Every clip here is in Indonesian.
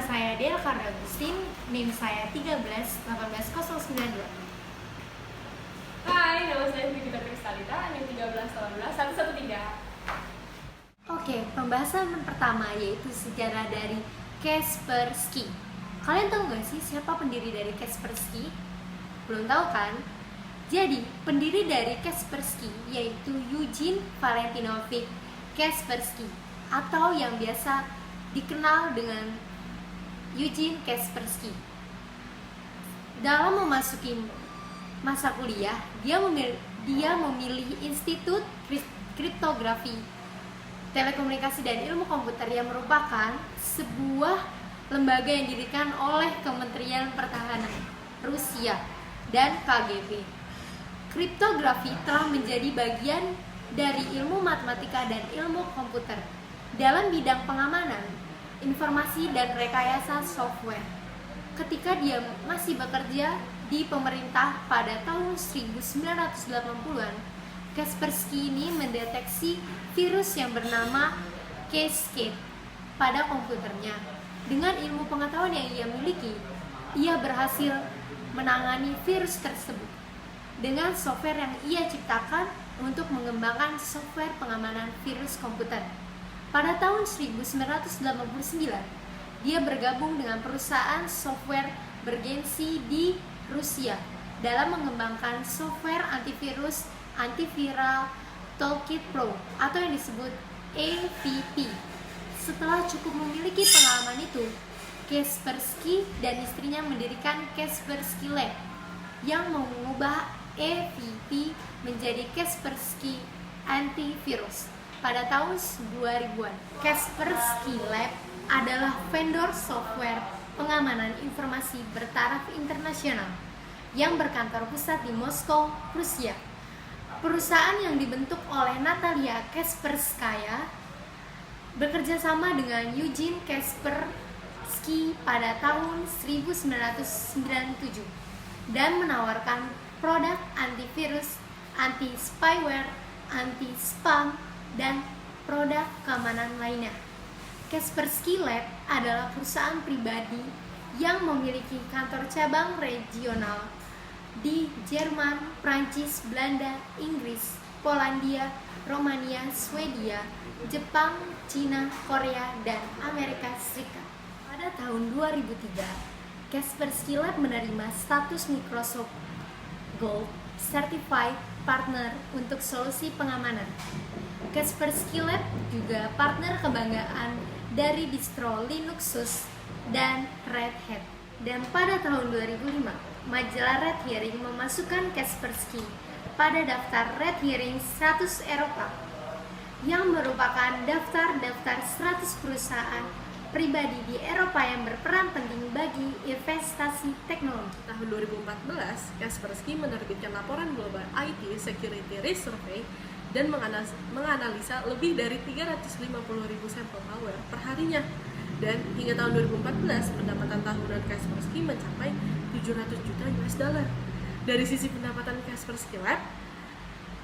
saya Dea Agustin, NIM saya 1318092. Hai, nama saya Brigita Kristalita, NIM 1318113. Oke, pembahasan pertama yaitu sejarah dari Kaspersky. Kalian tahu gak sih siapa pendiri dari Kaspersky? Belum tahu kan? Jadi, pendiri dari Kaspersky yaitu Eugene Valentinovich Kaspersky, atau yang biasa dikenal dengan Eugene Kaspersky. Dalam memasuki masa kuliah, dia memilih Institut Kriptografi, Telekomunikasi dan Ilmu Komputer yang merupakan sebuah lembaga yang didirikan oleh Kementerian Pertahanan Rusia dan KGB. Kriptografi telah menjadi bagian dari ilmu matematika dan ilmu komputer dalam bidang pengamanan informasi dan rekayasa software. Ketika dia masih bekerja di pemerintah pada tahun 1980-an, Kaspersky ini mendeteksi virus yang bernama Cascade pada komputernya. Dengan ilmu pengetahuan yang ia miliki, ia berhasil menangani virus tersebut dengan software yang ia ciptakan untuk mengembangkan software pengamanan virus komputer. Pada tahun 1989, dia bergabung dengan perusahaan software bergengsi di Rusia dalam mengembangkan software antiviral Toolkit Pro atau yang disebut AVP. Setelah cukup memiliki pengalaman itu, Kaspersky dan istrinya mendirikan Kaspersky Lab yang mengubah AVP menjadi Kaspersky Antivirus pada tahun 2000-an. Kaspersky Lab adalah vendor software pengamanan informasi bertaraf internasional yang berkantor pusat di Moskow, Rusia. Perusahaan yang dibentuk oleh Natalia Kasperskaya bekerja sama dengan Eugene Kaspersky pada tahun 1997 dan menawarkan produk antivirus, anti-spyware, anti-spam, dan produk keamanan lainnya. Kaspersky Lab adalah perusahaan pribadi yang memiliki kantor cabang regional di Jerman, Prancis, Belanda, Inggris, Polandia, Romania, Swedia, Jepang, Cina, Korea, dan Amerika Serikat. Pada tahun 2003, Kaspersky Lab menerima status Microsoft Gold Certified Partner untuk solusi pengamanan. Kaspersky Lab juga partner kebanggaan dari distro Linux SUSE dan Red Hat. Dan pada tahun 2005, majalah Red Herring memasukkan Kaspersky pada daftar Red Herring 100 Eropa, yang merupakan daftar 100 perusahaan pribadi di Eropa yang berperan penting bagi investasi teknologi. Tahun 2014, Kaspersky menerbitkan laporan Global IT Security Risk Survey dan menganalisa lebih dari 350.000 sampel malware per harinya. Dan hingga tahun 2014, pendapatan tahunan Kaspersky mencapai 700 juta US dollar. Dari sisi pendapatan, Kaspersky Lab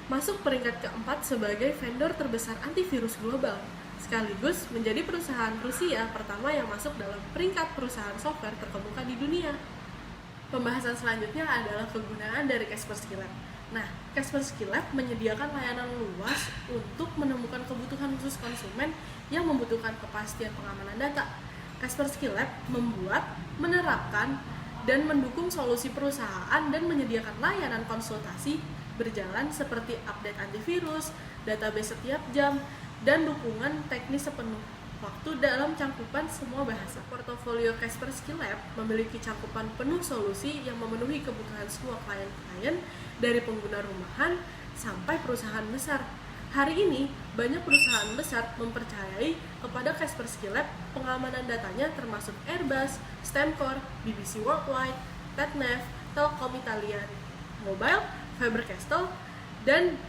masuk peringkat keempat sebagai vendor terbesar antivirus global, sekaligus menjadi perusahaan Rusia pertama yang masuk dalam peringkat perusahaan software terkemuka di dunia. Pembahasan selanjutnya adalah kegunaan dari Kaspersky Lab. Nah, Kaspersky Lab menyediakan layanan luas untuk menemukan kebutuhan khusus konsumen yang membutuhkan kepastian pengamanan data. Kaspersky Lab membuat, menerapkan, dan mendukung solusi perusahaan dan menyediakan layanan konsultasi berjalan seperti update antivirus, database setiap jam, dan dukungan teknis sepenuh waktu dalam cakupan semua bahasa. Portofolio Kaspersky Lab memiliki cakupan penuh solusi yang memenuhi kebutuhan semua klien-klien dari pengguna rumahan sampai perusahaan besar. Hari ini, banyak perusahaan besar mempercayai kepada Kaspersky Lab pengamanan datanya termasuk Airbus, Stemcor, BBC Worldwide, Tatneft, Telkom Italia Mobile, Faber-Castell, dan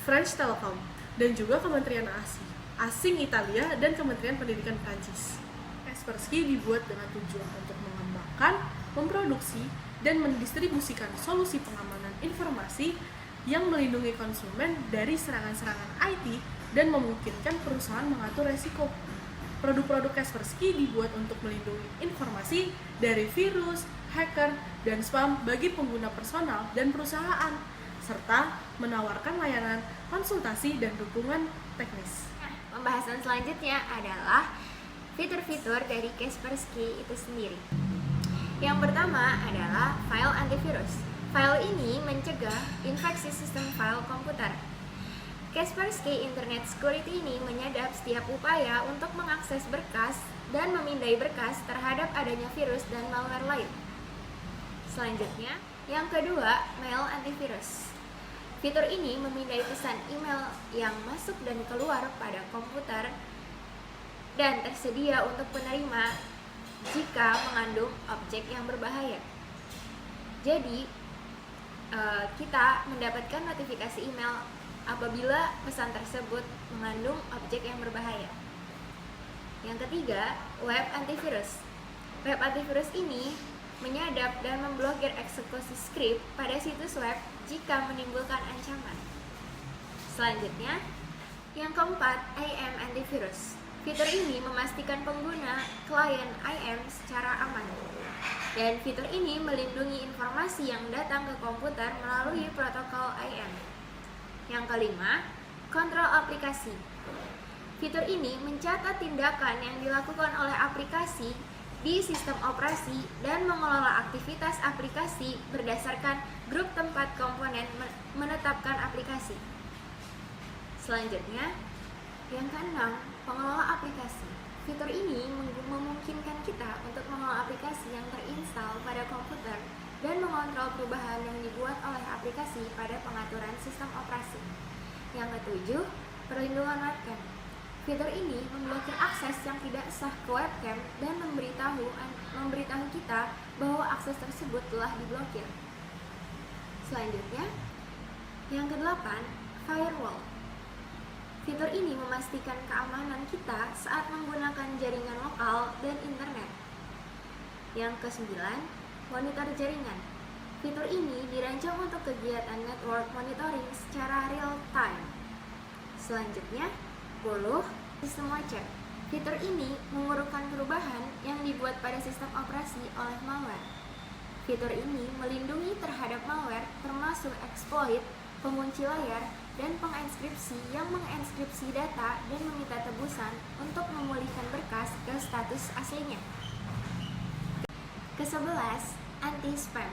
French Telecom, dan juga Kementerian Asing Italia dan Kementerian Pendidikan Prancis. Kaspersky dibuat dengan tujuan untuk mengembangkan, memproduksi, dan mendistribusikan solusi pengamanan informasi yang melindungi konsumen dari serangan-serangan IT dan memungkinkan perusahaan mengatur resiko. Produk-produk Kaspersky dibuat untuk melindungi informasi dari virus, hacker, dan spam bagi pengguna personal dan perusahaan, serta menawarkan layanan konsultasi dan dukungan teknis. Nah, pembahasan selanjutnya adalah fitur-fitur dari Kaspersky itu sendiri. Yang pertama adalah file antivirus. File ini mencegah infeksi sistem file komputer. Kaspersky Internet Security ini menyadap setiap upaya untuk mengakses berkas dan memindai berkas terhadap adanya virus dan malware lain. Selanjutnya, yang kedua, mail antivirus. Fitur ini memindai pesan email yang masuk dan keluar pada komputer dan tersedia untuk penerima jika mengandung objek yang berbahaya. Jadi, kita mendapatkan notifikasi email apabila pesan tersebut mengandung objek yang berbahaya. Yang ketiga, web antivirus. Web antivirus ini menyadap dan memblokir eksekusi skrip pada situs web jika menimbulkan ancaman. Selanjutnya, yang keempat, IM antivirus. Fitur ini memastikan pengguna klien IM secara aman. Dan fitur ini melindungi informasi yang datang ke komputer melalui protokol IM. Yang kelima, kontrol aplikasi. Fitur ini mencatat tindakan yang dilakukan oleh aplikasi di sistem operasi dan mengelola aktivitas aplikasi berdasarkan grup tempat komponen menetapkan aplikasi. Selanjutnya, yang keenam, pengelola aplikasi. Fitur ini memungkinkan kita untuk mengelola aplikasi yang terinstal pada komputer dan mengontrol perubahan yang dibuat oleh aplikasi pada pengaturan sistem operasi. Yang ketujuh, perlindungan webcam. Fitur ini memblokir akses yang tidak sah ke webcam dan memberitahu kita bahwa akses tersebut telah diblokir. Selanjutnya, yang kedelapan, firewall. Fitur ini memastikan keamanan kita saat menggunakan jaringan lokal dan internet. Yang kesembilan, monitor jaringan. Fitur ini dirancang untuk kegiatan network monitoring secara real time. Selanjutnya, 10. Sistem watcher. Fitur ini mengurungkan perubahan yang dibuat pada sistem operasi oleh malware. Fitur ini melindungi terhadap malware termasuk exploit, pengunci layar, dan penginskripsi yang menginskripsi data dan meminta tebusan untuk memulihkan berkas ke status aslinya. Ke-11, anti-spam.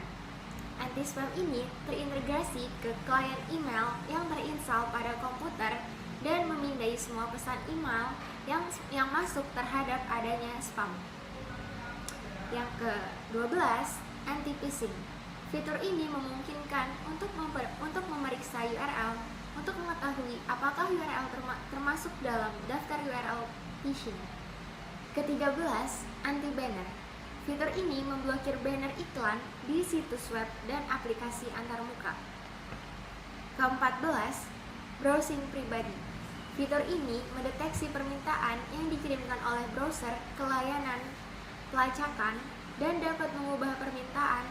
Anti-spam ini terintegrasi ke klien email yang terinstal pada komputer dan memindai semua pesan email yang masuk terhadap adanya spam. Yang ke-12, anti-phishing. Fitur ini memungkinkan untuk memeriksa URL untuk mengetahui apakah URL termasuk dalam daftar URL phishing. Ke-13, anti-banner. Fitur ini memblokir banner iklan di situs web dan aplikasi antarmuka. Ke-14, browsing pribadi. Fitur ini mendeteksi permintaan yang dikirimkan oleh browser ke layanan pelacakan dan dapat mengubah permintaan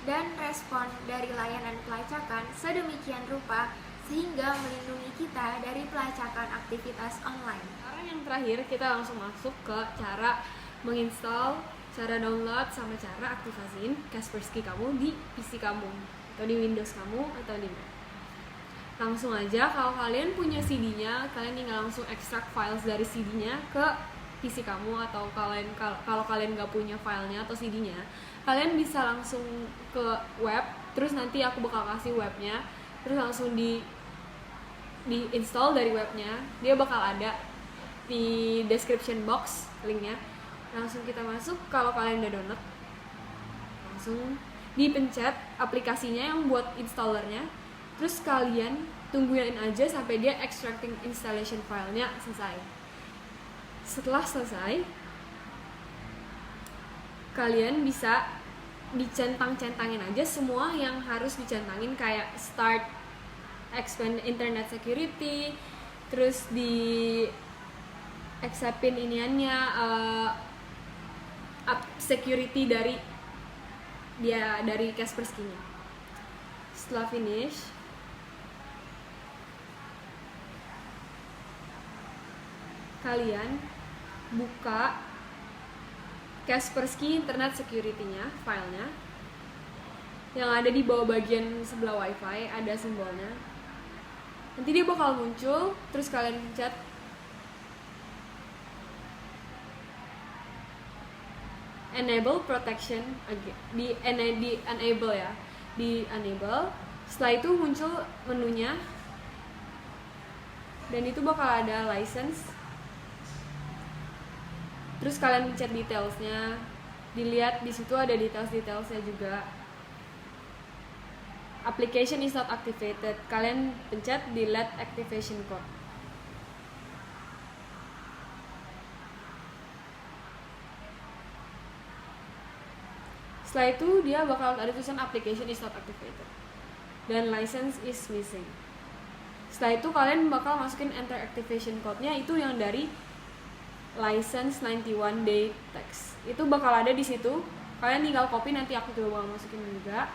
dan respon dari layanan pelacakan sedemikian rupa sehingga melindungi kita dari pelacakan aktivitas online. Sekarang yang terakhir kita langsung masuk ke cara menginstal, cara download, sama cara aktivasiin Kaspersky kamu di PC kamu atau di Windows kamu atau di Mac. Langsung aja, kalau kalian punya CD-nya, kalian tinggal langsung ekstrak files dari CD-nya ke PC kamu, atau kalau kalian nggak punya filenya atau CD-nya, kalian bisa langsung ke web, terus nanti aku bakal kasih webnya, terus langsung di install dari webnya, dia bakal ada di description box linknya. Langsung kita masuk, kalau kalian udah download, langsung dipencet aplikasinya yang buat installernya, terus kalian tungguin aja sampai dia extracting installation filenya selesai. Setelah selesai, kalian bisa dicentang-centangin aja semua yang harus dicentangin, kayak start, expand internet security, terus di acceptin iniannya, up security dari Kaspersky-nya. Setelah finish, kalian buka Kaspersky Internet Security-nya, filenya yang ada di bawah bagian sebelah wifi, ada simbolnya. Nanti dia bakal muncul, terus kalian pencet enable protection, di enable ya, di enable. Setelah itu muncul menunya, dan itu bakal ada license. Terus kalian pencet detailsnya, dilihat di situ ada detailsnya juga. Application is not activated, kalian pencet delete activation code. Setelah itu dia bakal ada tulisan application is not activated dan license is missing. Setelah itu kalian bakal masukin enter activation code-nya, itu yang dari license 91 day text. Itu bakal ada di situ. Kalian tinggal copy, nanti aku coba bakal masukin juga.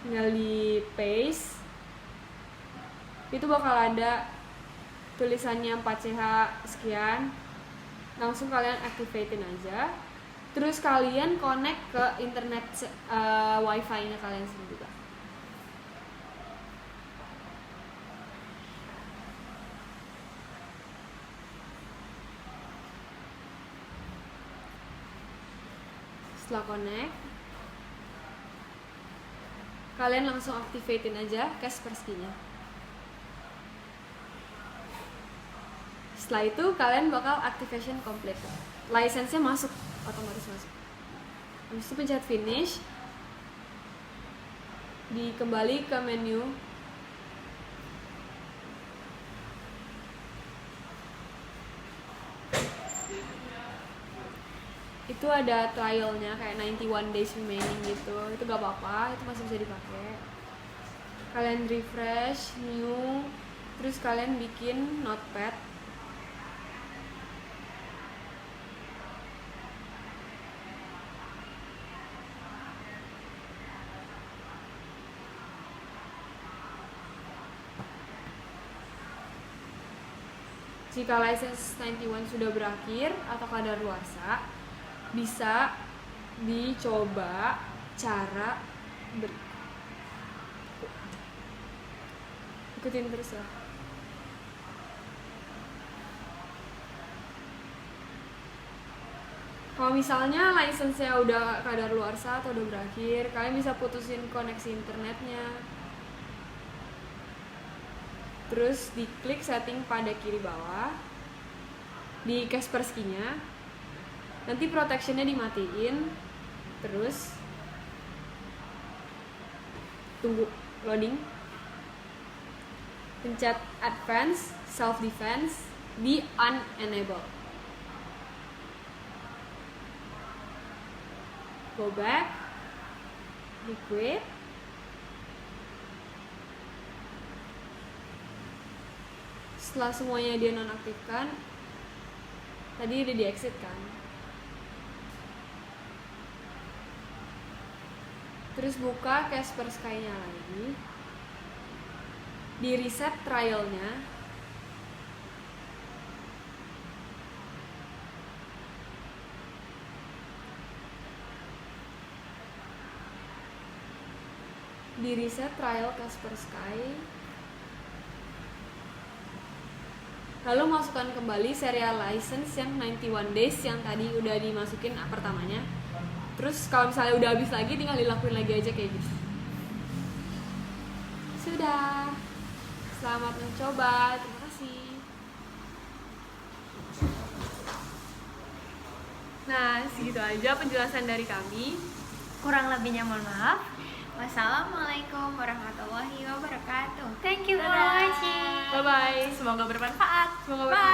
Tinggal di paste. Itu bakal ada tulisannya 4CH sekian. Langsung kalian activatein aja. Terus kalian connect ke internet wifi-nya kalian sendiri juga. Setelah connect, kalian langsung activatein aja Kaspersky-nya. Setelah itu kalian bakal activation complete. License-nya masuk, otomatis masuk. Habis itu pencet finish. Kembali ke menu. Itu ada trialnya kayak 91 days remaining gitu. Itu gak apa-apa, itu masih bisa dipakai. Kalian refresh, new, terus kalian bikin notepad. Jika license 91 sudah berakhir atau kadaluarsa, bisa dicoba cara ikutin terus lah. Kalau misalnya license-nya udah kadaluarsa atau udah berakhir, kalian bisa putusin koneksi internetnya. Terus diklik setting pada kiri bawah di Kaspersky-nya. Nanti protection-nya dimatiin. Terus tunggu loading. Pencet advance, self defense, di unenable. Go back, liquid. Setelah semuanya dia nonaktifkan, tadi udah di exit kan. Terus buka Kaspersky-nya lagi, di reset trialnya. Di reset trial Kaspersky. Lalu masukkan kembali serial license yang 91 days yang tadi udah dimasukin pertamanya. Terus kalau misalnya udah habis lagi, tinggal dilakuin lagi aja kayak gitu. Sudah. Selamat mencoba. Terima kasih. Nah, segitu aja penjelasan dari kami. Kurang lebihnya mohon maaf. Wassalamualaikum warahmatullahi wabarakatuh. Thank you for watching. Bye bye. Semoga bermanfaat. Semoga bermanfaat.